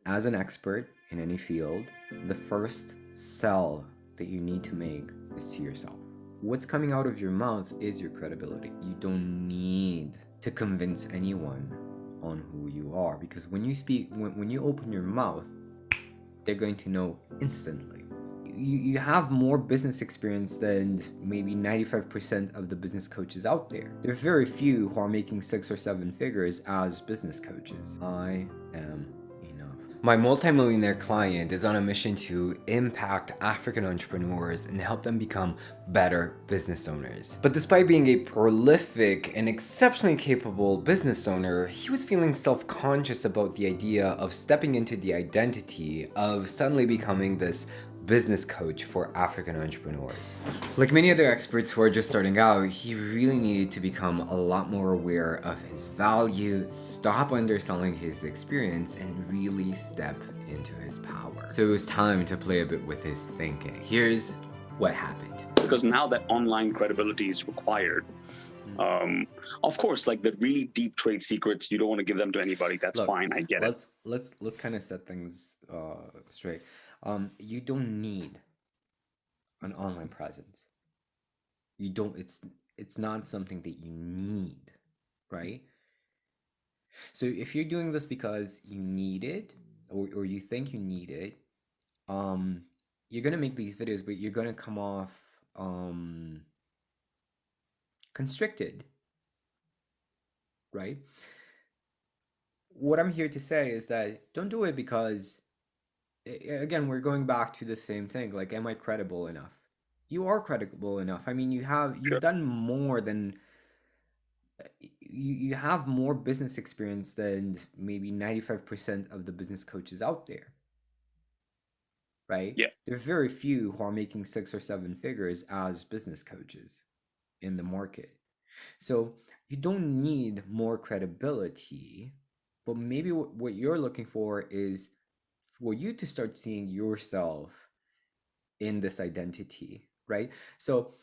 As an expert in any field, the first sell that you need to make is to yourself. What's coming out of your mouth is your credibility. You don't need to convince anyone on who you are, because when you speak, when you open your mouth, they're going to know instantly. You have more business experience than maybe 95% of the business coaches out there. There are very few who are making 6 or 7 figures as business coaches. I am enough. My multi-millionaire client is on a mission to impact African entrepreneurs and help them become better business owners. But despite being a prolific and exceptionally capable business owner, he was feeling self-conscious about the idea of stepping into the identity of suddenly becoming this business coach for African entrepreneurs. Like many other experts who are just starting out, he really needed to become a lot more aware of his value, stop underselling his experience, and really step into his power. So it was time to play a bit with his thinking. Here's what happened. Because now that online credibility is required, of course, like the really deep trade secrets, you don't want to give them to anybody. That's fine. I get it. Let's kind of set things straight. You don't need an online presence. You don't. It's not something that you need, right? So if you're doing this because you need it, or you think you need it, you're gonna make these videos, but you're gonna come off constricted, right? What I'm here to say is that don't do it because, again, we're going back to the same thing. Like, am I credible enough? You are credible enough. I mean, you've Sure. done more than you have more business experience than maybe 95% of the business coaches out there, right? Yeah. There are very few who are making 6 or 7 figures as business coaches in the market. So you don't need more credibility, but maybe what you're looking for is for you to start seeing yourself in this identity, right? So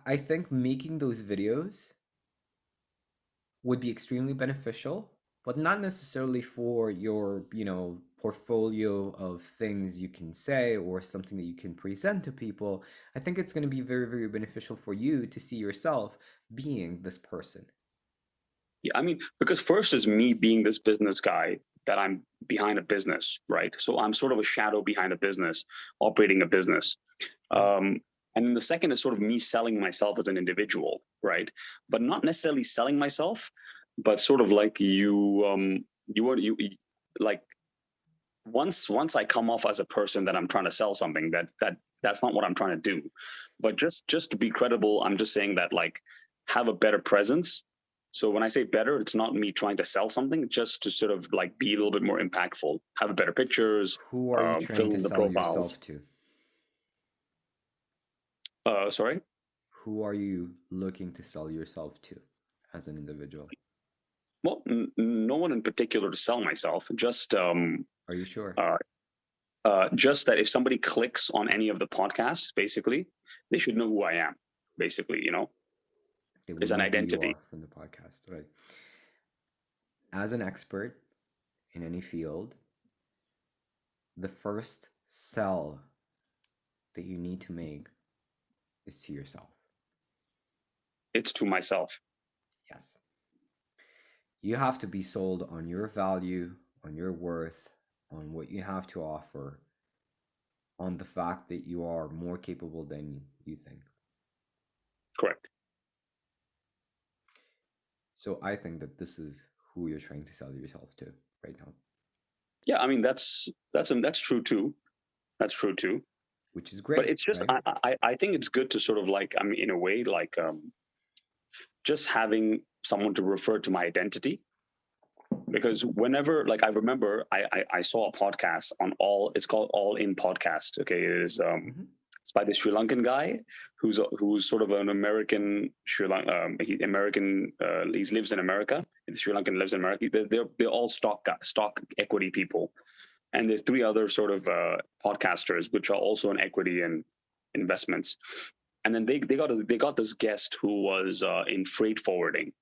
I think making those videos would be extremely beneficial, but not necessarily for your, portfolio of things you can say or something that you can present to people. I think it's going to be very, very beneficial for you to see yourself being this person. Yeah. I mean, because first is me being this business guy that I'm behind a business, right? So I'm sort of a shadow behind a business, operating a business. And then the second is sort of me selling myself as an individual, right? But not necessarily selling myself, but sort of like like once I come off as a person that I'm trying to sell something, that's not what I'm trying to do. But just to be credible, I'm just saying that, like, have a better presence. So when I say better, it's not me trying to sell something, just to sort of like be a little bit more impactful, have better pictures, Who are you trying fill to in the sell profiles. yourself to? Sorry? Who are you looking to sell yourself to as an individual? Well, no one in particular to sell myself. Just Are you sure? just that if somebody clicks on any of the podcasts, basically, they should know who I am. Basically, They would is an know who you identity. are from the podcast, right? As an expert in any field, the first sell that you need to make is to yourself. It's to myself. Yes. You have to be sold on your value, on your worth, on what you have to offer, on the fact that you are more capable than you think. Correct. So I think that this is who you're trying to sell yourself to right now. Yeah, I mean that's true too. That's true too. Which is great. But it's just right? I think it's good to sort of like, I mean, in a way, like just having someone to refer to my identity. Because whenever, like, I remember I saw a podcast on it's called All In Podcast. Okay, it is it's by this Sri Lankan guy who's sort of an American Sri Lankan he lives in America. He's Sri Lankan, lives in America. They're all stock equity people, and there's 3 other sort of podcasters which are also in equity and investments. And then they got this guest who was in freight forwarding,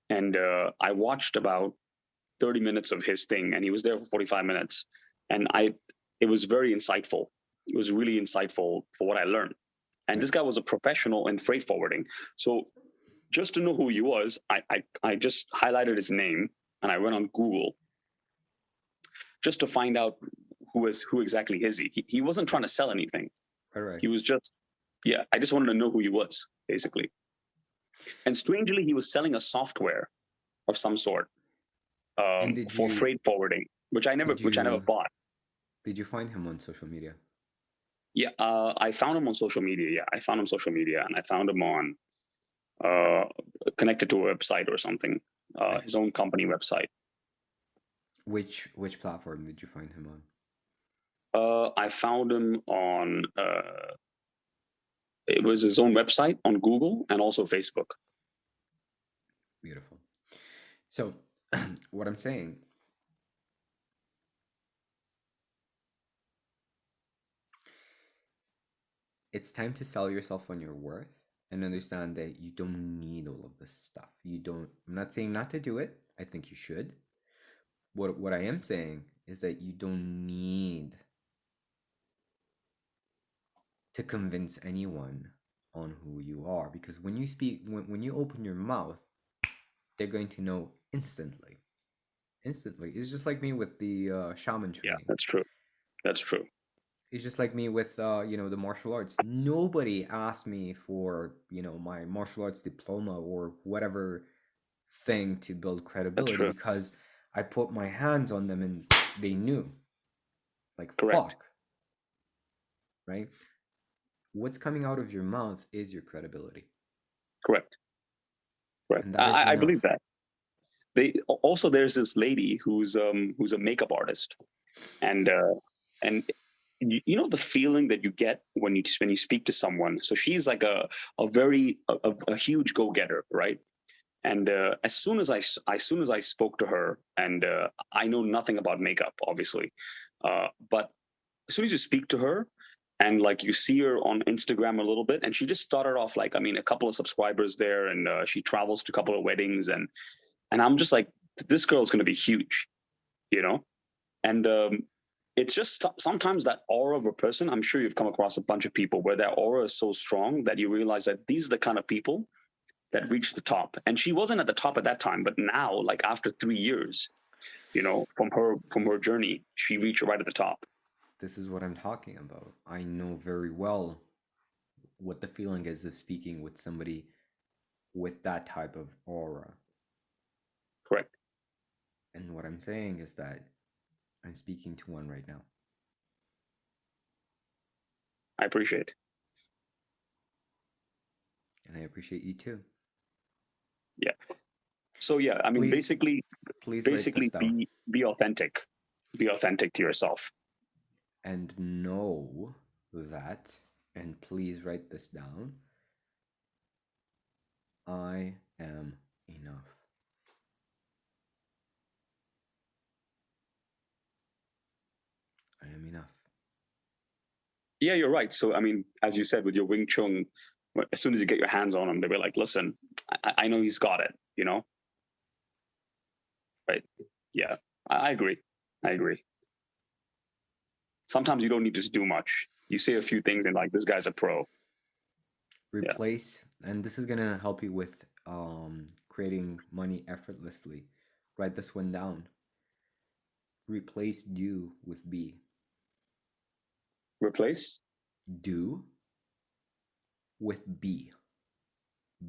and I watched about 30 minutes of his thing, and he was there for 45 minutes. And it was very insightful. It was really insightful for what I learned. And this guy was a professional in freight forwarding. So just to know who he was, I just highlighted his name and I went on Google just to find out who exactly is he. He wasn't trying to sell anything. Right. He was just, yeah, I just wanted to know who he was, basically. And strangely, he was selling a software of some sort for freight forwarding, which I never bought. Did you find him on social media? Yeah, I found him on social media. Yeah, I found him on social media, and I found him on connected to a website or something, his own company website. Which platform did you find him on? I found him on it was his own website on Google and also Facebook. Beautiful. So what I'm saying, it's time to sell yourself on your worth and understand that you don't need all of this stuff. I'm not saying not to do it. I think you should. What I am saying is that you don't need to convince anyone on who you are, because when you speak, when you open your mouth, they're going to know instantly. It's just like me with the shaman training. Yeah, that's true. It's just like me with the martial arts. Nobody asked me for my martial arts diploma or whatever thing to build credibility, because I put my hands on them and they knew. Like, correct. Fuck. Right? What's coming out of your mouth is your credibility. Correct. I believe that. There's this lady who's a makeup artist, and you know the feeling that you get when you speak to someone. So she's like a huge go-getter, right? And as soon as I spoke to her, and I know nothing about makeup, obviously, but as soon as you speak to her, and like you see her on Instagram a little bit, and she just started off like, I mean, a couple of subscribers there, and she travels to a couple of weddings, and I'm just like, this girl's going to be huge, you know? And it's just sometimes that aura of a person. I'm sure you've come across a bunch of people where their aura is so strong that you realize that these are the kind of people that reach the top. And she wasn't at the top at that time, but now, like after 3 years, from her journey, she reached right at the top. This is what I'm talking about. I know very well what the feeling is of speaking with somebody with that type of aura. Correct. And what I'm saying is that I'm speaking to one right now. I appreciate. And I appreciate you too. Yeah. So yeah, I mean, basically be authentic. Be authentic to yourself. And know that, and please write this down, I am enough. I am enough. Yeah, you're right. So, I mean, as you said with your Wing Chun, as soon as you get your hands on him, they'll be like, listen, I know he's got it, Right. Yeah, I agree. Sometimes you don't need to do much. You say a few things and like, this guy's a pro. Replace, and this is going to help you with creating money effortlessly. Write this one down. Replace do with be. Replace do with be.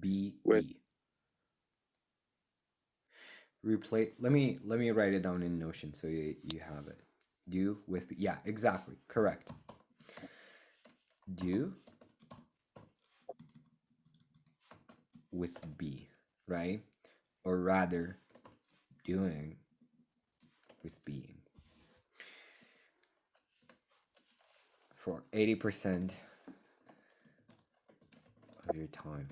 Be. Replace. Let me write it down in Notion so you have it. Do with be. Yeah, exactly. Correct. Do with be, right? Or rather, doing with being. For 80% of your time,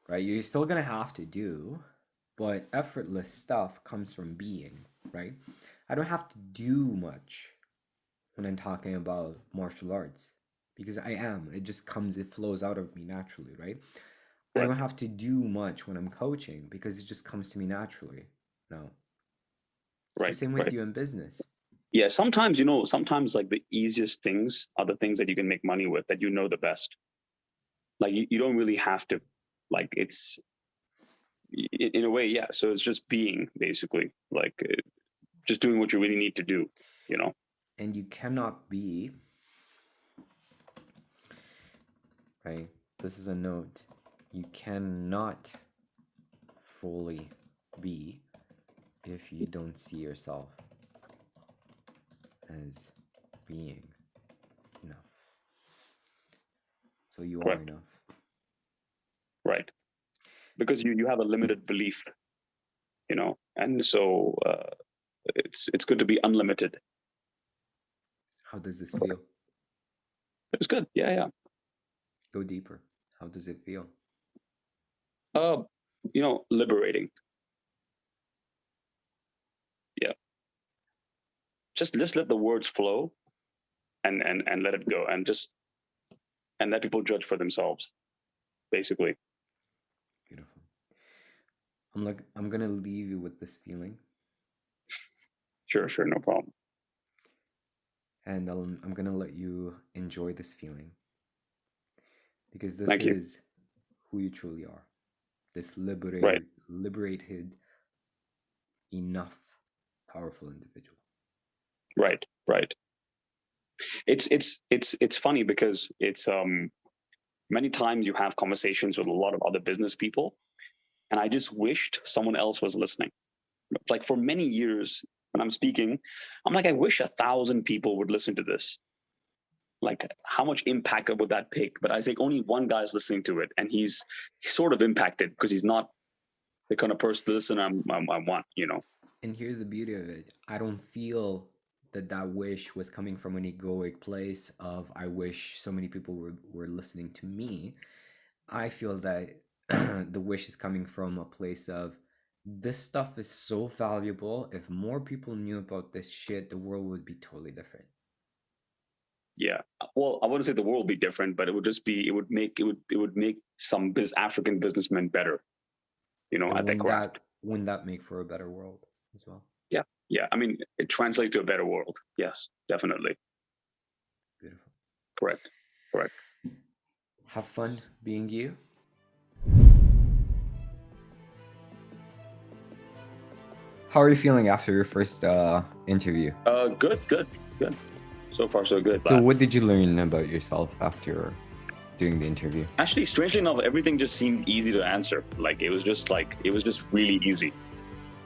right? You're still gonna have to do, but effortless stuff comes from being, right? I don't have to do much when I'm talking about martial arts, because I am. It just comes, it flows out of me naturally, right? I don't have to do much when I'm coaching because it just comes to me naturally. No. It's the Right. same with Right. you in business. Yeah. Sometimes, sometimes like the easiest things are the things that you can make money with, that the best. Like you don't really have to, like it's in a way, yeah. So it's just being, basically, like just doing what you really need to do, you know? And you cannot be, right? This is a note. You cannot fully be if you don't see yourself as being enough. So you are Correct. enough. Right. Because you have a limited belief, and so it's good to be unlimited. How does this feel? It's good. Yeah. Yeah. Go deeper. How does it feel? Uh, liberating. Yeah. Just let the words flow, and let it go, and let people judge for themselves, basically. Beautiful. I'm gonna leave you with this feeling, Sure. No problem. and I'm gonna let you enjoy this feeling because this Thank you. is who you truly are. This Right. liberated, enough, powerful individual. Right. It's funny because it's many times you have conversations with a lot of other business people, and I just wished someone else was listening. Like for many years when I'm speaking, I'm like, I wish 1,000 people would listen to this. Like, how much impact would that make? But I think only one guy is listening to it, and he's sort of impacted because he's not the kind of person to listen I want. And here's the beauty of it. I don't feel that wish was coming from an egoic place of I wish so many people were listening to me. I feel that the wish is coming from a place of this stuff is so valuable. If more people knew about this shit, the world would be totally different. Yeah. Well, I wouldn't say the world would be different, but it would make some African businessmen better, And at that craft. wouldn't that make for a better world as well? Yeah. Yeah. I mean, it translates to a better world. Yes, definitely. Beautiful. Correct. Have fun being you. How are you feeling after your first interview? Good. So far, so good. So, what did you learn about yourself after doing the interview? Actually, strangely enough, everything just seemed easy to answer. Like it was just really easy.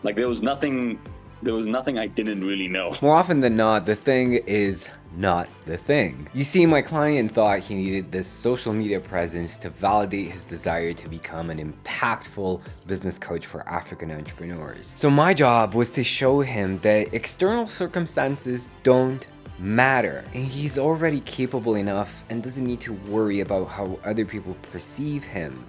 Like there was nothing I didn't really know. More often than not, the thing is not the thing. You see, my client thought he needed this social media presence to validate his desire to become an impactful business coach for African entrepreneurs. So my job was to show him that external circumstances don't matter, and he's already capable enough and doesn't need to worry about how other people perceive him,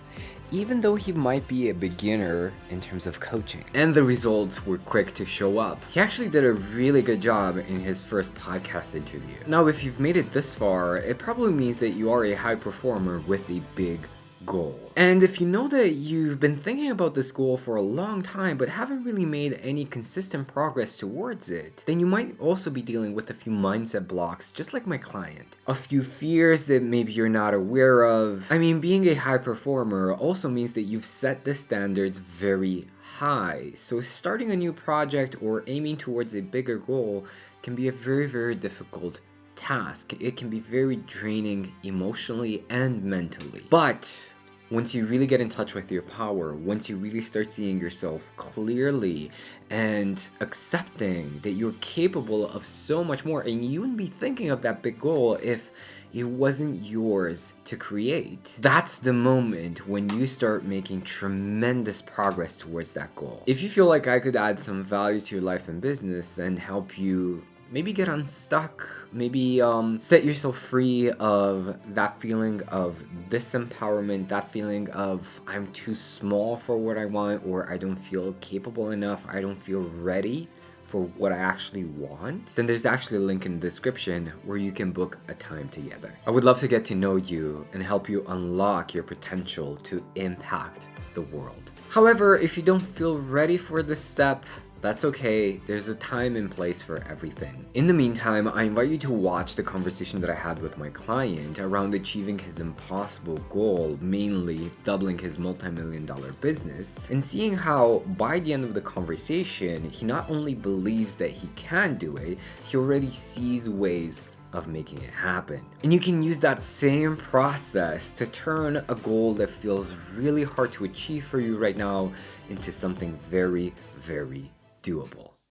even though he might be a beginner in terms of coaching. And the results were quick to show up. He actually did a really good job in his first podcast interview. Now, if you've made it this far, it probably means that you are a high performer with a big goal. And if you know that you've been thinking about this goal for a long time but haven't really made any consistent progress towards it, then you might also be dealing with a few mindset blocks just like my client. A few fears that maybe you're not aware of. I mean, being a high performer also means that you've set the standards very high. So starting a new project or aiming towards a bigger goal can be a very, very difficult task. It can be very draining emotionally and mentally. But once you really get in touch with your power, once you really start seeing yourself clearly and accepting that you're capable of so much more, and you wouldn't be thinking of that big goal if it wasn't yours to create. That's the moment when you start making tremendous progress towards that goal. If you feel like I could add some value to your life and business and help you maybe get unstuck, maybe set yourself free of that feeling of disempowerment, that feeling of I'm too small for what I want, or I don't feel capable enough, I don't feel ready for what I actually want, then there's actually a link in the description where you can book a time together. I would love to get to know you and help you unlock your potential to impact the world. However, if you don't feel ready for this step, That's okay, there's a time and place for everything. In the meantime, I invite you to watch the conversation that I had with my client around achieving his impossible goal, mainly doubling his multi-million-dollar business, and seeing how by the end of the conversation, he not only believes that he can do it, he already sees ways of making it happen. And you can use that same process to turn a goal that feels really hard to achieve for you right now into something very, very doable.